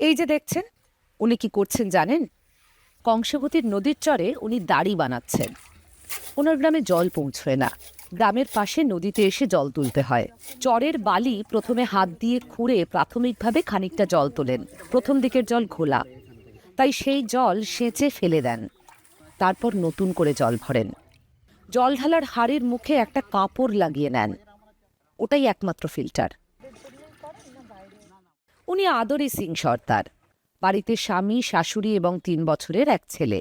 এই যে দেখছেন, উনি কি করছেন জানেন? কংসাবতীর নদীর চরে উনি দাড়ি বানাচ্ছেন। ওনার গ্রামে জল পৌঁছয় না। গ্রামের পাশে নদীতে এসে জল তুলতে হয়। চরের বালি প্রথমে হাত দিয়ে খুঁড়ে প্রাথমিকভাবে খানিকটা জল তোলেন। প্রথম দিকের জল ঘোলা, তাই সেই জল সেঁচে ফেলে দেন। তারপর নতুন করে জল ভরেন। জল ঢালার হাড়ির মুখে একটা কাপড় লাগিয়ে নেন। ওটাই একমাত্র ফিল্টার। উনি আদরি সিং সর্দার। বাড়িতে স্বামী, শাশুড়ি এবং ৩ বছরের এক ছেলে।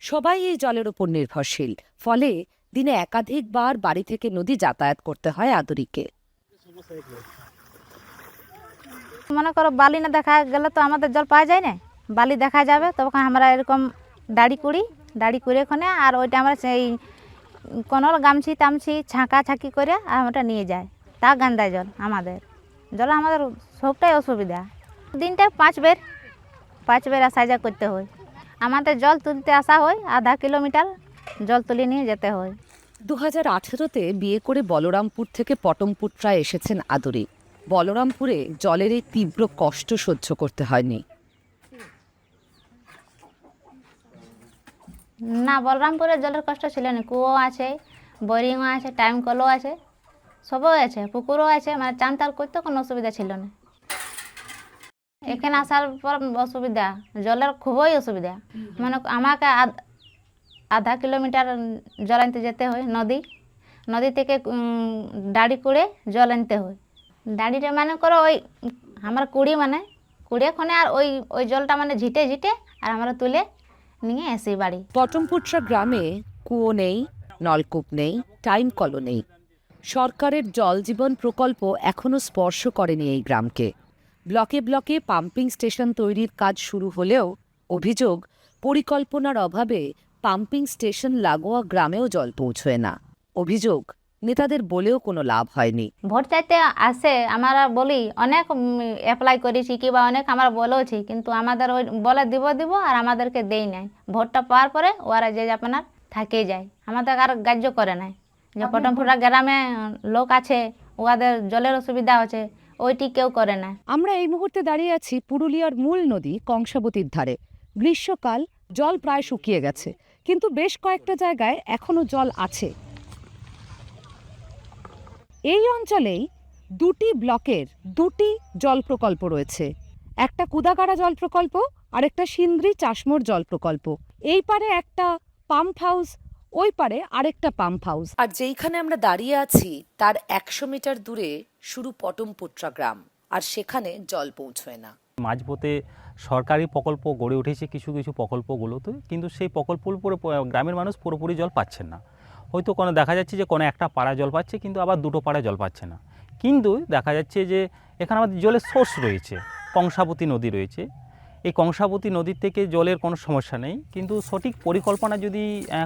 সবাই এই জলের ওপর নির্ভরশীল। ফলে দিনে একাধিকবার বাড়ি থেকে নদী যাতায়াত করতে হয় আদরিকে। মনে করো বালি না দেখা গেলে তো আমাদের জল পাওয়া যায় না। বালি দেখা যাবে তখন আমরা এরকম দাড়ি করে ওখানে আর ওইটা আমরা সেই কোনো গামছি টামছি ছাঁকা ছাঁকি করে আমরা নিয়ে যাই। তা গান্দায় আমাদের সবটাই অসুবিধা। দিনটায় 5 বের আসা যা করতে হয়। আমাদের জল তুলতে আসা হয়, আধা কিলোমিটার জল তুলে নিয়ে যেতে হয়। 2018-তে বিয়ে করে বলরামপুর থেকে পটমপুত্রায় এসেছেন আদরি। বলরামপুরে জলের এই তীব্র কষ্ট সহ্য করতে হয়নি। না, বলরামপুরে জলের কষ্ট ছিল না। কুয়ো আছে, বোরিংও আছে, টাইম কলও আছে, সবই আছে, পুকুরও আছে। মানে চান তার করতে কোনো অসুবিধা ছিল না। এখানে আসার পর অসুবিধা, জলের খুবই অসুবিধা। মানে আমাকে আধা কিলোমিটার জল আনতে যেতে হয়। নদী থেকে দাড়ি করে জল আনতে হয়। দাড়িটা মানে করো ওই আমার কুড়িয়েক্ষণে আর ওই জলটা মানে ঝিটে আর আমরা তুলে নিয়ে আসি বাড়ি। পটমপুত্রা গ্রামে কুয়ো নেই, নলকূপ নেই, টাইম কলও নেই। সরকারের জল জীবন প্রকল্প এখনো স্পর্শ করেনি এই গ্রামকে। ব্লকে ব্লকে পাম্পিং স্টেশন তৈরির কাজ শুরু হলেও অভিযোগ, পরিকল্পনার অভাবে পাম্পিং স্টেশন লাগোয়া গ্রামেও জল পৌঁছয় না। অভিযোগ, নেতাদের বলেও কোনো লাভ হয়নি। ভোট চাইতে আসে, আমরা বলি অনেক অ্যাপ্লাই করেছি কিংবা অনেক আমরা বলেওছি, কিন্তু আমাদের ওই বলে দিব আর আমাদেরকে দেই নাই। ভোটটা পাওয়ার পরে ওরা যে আপনার থাকে যায়, আমাদের আর গ্রাহ্য করে নাই। যে পটমপুরা গ্রামে লোক আছে, ওদের জলের অসুবিধা আছে, ওইটি কেউ করে না। আমরা এই মুহূর্তে দাঁড়িয়ে আছি পুরুলিয়ার মূল নদী কংসাবতীর ধারে। গ্রীষ্মকাল, জল প্রায় শুকিয়ে গেছে, কিন্তু বেশ কয়েকটা জায়গায় এখনো জল আছে। এই অঞ্চলেই 2টি ব্লকের 2টি জল প্রকল্প রয়েছে। একটা কুদাগাড়া জল প্রকল্প আর একটা সিন্দ্রি চাশমোর জল প্রকল্প। এই পারে একটা পাম্প হাউস, ওই পারে আরেকটা পাম্প হাউস। আর যেইখানে আমরা দাঁড়িয়ে আছি তার 100 মিটার দূরে শুরু পটমপুত্রা গ্রাম, আর সেখানে জল পৌঁছয় না। মাঝপথে সরকারি প্রকল্প গড়ে উঠেছে কিছু কিছু প্রকল্পগুলোতে, কিন্তু সেই প্রকল্পের উপরে গ্রামের মানুষ পুরোপুরি জল পাচ্ছেন না। হয়তো কোনো দেখা যাচ্ছে যে কোনো একটা পাড়া জল পাচ্ছে, কিন্তু আবার 2টো পাড়ায় জল পাচ্ছে না। কিন্তু দেখা যাচ্ছে যে এখানে আমাদের জলের সোর্স রয়েছে, কংসাবতী নদী রয়েছে। এই কংসাবতী নদীর থেকে জলের কোনো সমস্যা নেই, কিন্তু সঠিক পরিকল্পনা যদি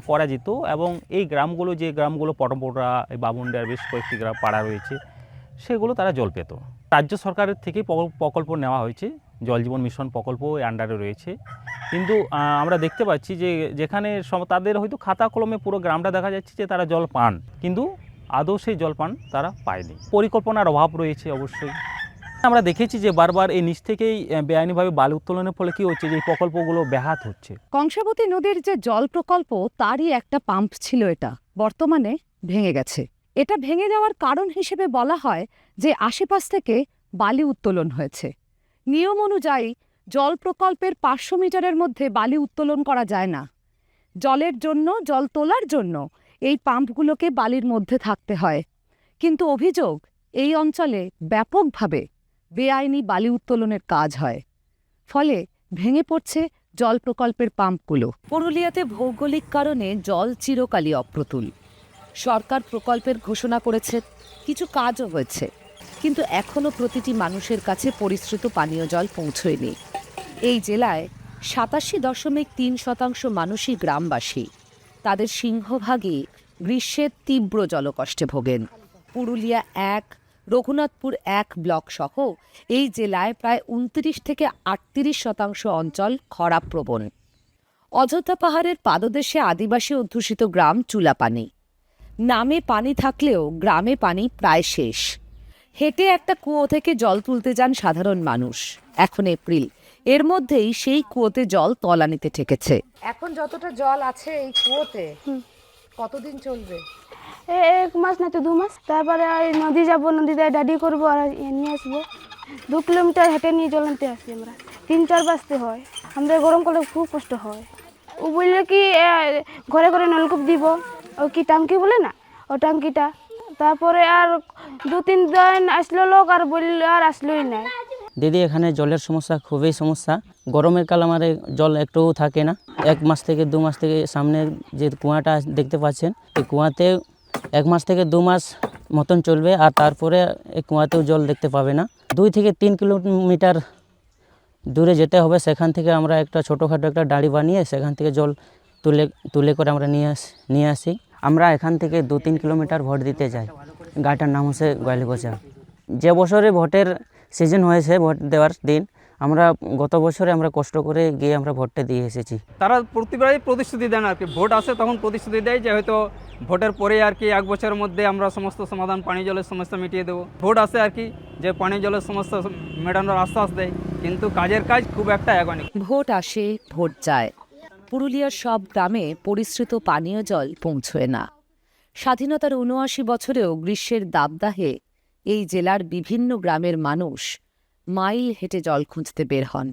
করা যেত এবং এই গ্রামগুলো, যে গ্রামগুলো পটমপুরা, বাবুন্ডার বেশ কয়েকটি গ্রাম পাড়া রয়েছে, সেগুলো তারা জল পেত। রাজ্য সরকারের থেকে প্রকল্প নেওয়া হয়েছে, জল জীবন মিশন প্রকল্প এই আন্ডারে রয়েছে। কিন্তু আমরা দেখতে পাচ্ছি যে যেখানে তাদের হয়তো খাতা কলমে পুরো গ্রামটা দেখা যাচ্ছে যে তারা জল পান, কিন্তু আদৌ সেই জল পান তারা পায়নি। পরিকল্পনার অভাব রয়েছে অবশ্যই। আমরা দেখেছি যে বারবার এই নিচ থেকেই বেআইনিভাবে বালি উত্তোলনের ফলে কী হচ্ছে, যে এই প্রকল্পগুলো ব্যাহত হচ্ছে। কংসাবতী নদীর যে জল প্রকল্প তারই একটা পাম্প ছিল, এটা বর্তমানে ভেঙে গেছে। এটা ভেঙে যাওয়ার কারণ হিসেবে বলা হয় যে আশেপাশ থেকে বালি উত্তোলন হয়েছে। নিয়ম অনুযায়ী জল প্রকল্পের 500 মিটারের মধ্যে বালি উত্তোলন করা যায় না। জলের জন্য, জল তোলার জন্য এই পাম্পগুলোকে বালির মধ্যে থাকতে হয়। কিন্তু অভিযোগ, এই অঞ্চলে ব্যাপকভাবে বেআইনি বালি উত্তোলনের কাজ হয়। ফলে ভেঙে পড়ছে জল প্রকল্পের পাম্পগুলো। পুরুলিয়াতে ভৌগোলিক কারণে জল চিরকালই অপ্রতুল। সরকার প্রকল্পের ঘোষণা করেছে, কিছু কাজও হয়েছে, কিন্তু এখনও প্রতিটি মানুষের কাছে পরিশ্রুত পানীয় জল পৌঁছয়নি। এই জেলায় 87.3% মানুষই গ্রামবাসী। তাদের সিংহভাগই গ্রীষ্মের তীব্র জলকষ্টে ভোগেন। পুরুলিয়া 1, রঘুনাথপুর 1 ব্লক সহ এই জেলায় প্রায় 29 থেকে 38% অঞ্চল খরাপ্রবণ। অযোধ্যা পাহাড়ের পাদদেশে আদিবাসী অধ্যুষিত গ্রাম চুলাপানি। নামে পানি থাকলেও গ্রামে পানি প্রায় শেষ। হেঁটে একটা কুয়ো থেকে জল তুলতে যান সাধারণ মানুষ। এখন এপ্রিল, এর মধ্যেই সেই কুয়োতে জল তলানিতে ঠেকেছে। এখন যতটা জল আছে এই কুয়োতে কতদিন চলবে? 1 মাস না তো 2 মাস, তারপরে ওই নদী যাবো, নদীতে ডাডি করবো আর নিয়ে আসবো। 2 কিলোমিটার হেঁটে নিয়ে জল আনতে আসি আমরা, 3-4 বাজতে হয়। আমাদের গরমকালে খুব কষ্ট হয়। ও বললে কি ঘরে ঘরে নলকূপ দিব, ও কি টাঙ্কি বলে না, ও টাঙ্কিটা। তারপরে আর 2-3 দিন আসলো লোক আর বললো আর আসলোই না। দিদি এখানে জলের সমস্যা খুবই সমস্যা। গরমের কাল আমাদের জল একটুও থাকে না। 1 মাস থেকে 2 মাস থেকে সামনে যে কুয়াটা দেখতে পাচ্ছেন, এই কুয়াতে 1 মাস থেকে 2 মাস মতন চলবে, আর তারপরে এই কুয়াতেও জল দেখতে পাবে না। 2 থেকে 3 কিলোমিটার দূরে যেতে হবে। সেখান থেকে আমরা একটা ছোটোখাটো একটা ডাঁড়ি বানিয়ে সেখান থেকে জল তুলে করে আমরা নিয়ে আসি। আমরা এখান থেকে 2-3 কিলোমিটার ভোট দিতে যাই। গাড়িটার নাম হচ্ছে গোয়ালিগোচা। যে বছরে ভোটের সিজন হয়েছে, ভোট দেওয়ার দিন, আমরা গত বছরে আমরা কষ্ট করে গিয়ে আমরা ভোটটা দিয়ে এসেছি। তারা প্রতিবারই প্রতিশ্রুতি দেন আর কি, ভোট আসে তখন প্রতিশ্রুতি দেয় যে হয়তো ভোটের পরে আর কি 1 বছরের মধ্যে আমরা সমস্ত সমাধান, পানি জলের সমস্যা মিটিয়ে দেবো। ভোট আসে আর কি, যে পানি জলের সমস্যা মেটানোর আশ্বাস দেয়, কিন্তু কাজের কাজ খুব একটা এগোয়নি। ভোট আসে, ভোট যায়, পুরুলিয়ার সব গ্রামে পরিশ্রুত পানীয় জল পৌঁছয় না। স্বাধীনতার ৭৯ বছরেও গ্রীষ্মের দাবদাহে এই জেলার বিভিন্ন গ্রামের মানুষ মাইল হেঁটে জল খুঁজতে বের হন।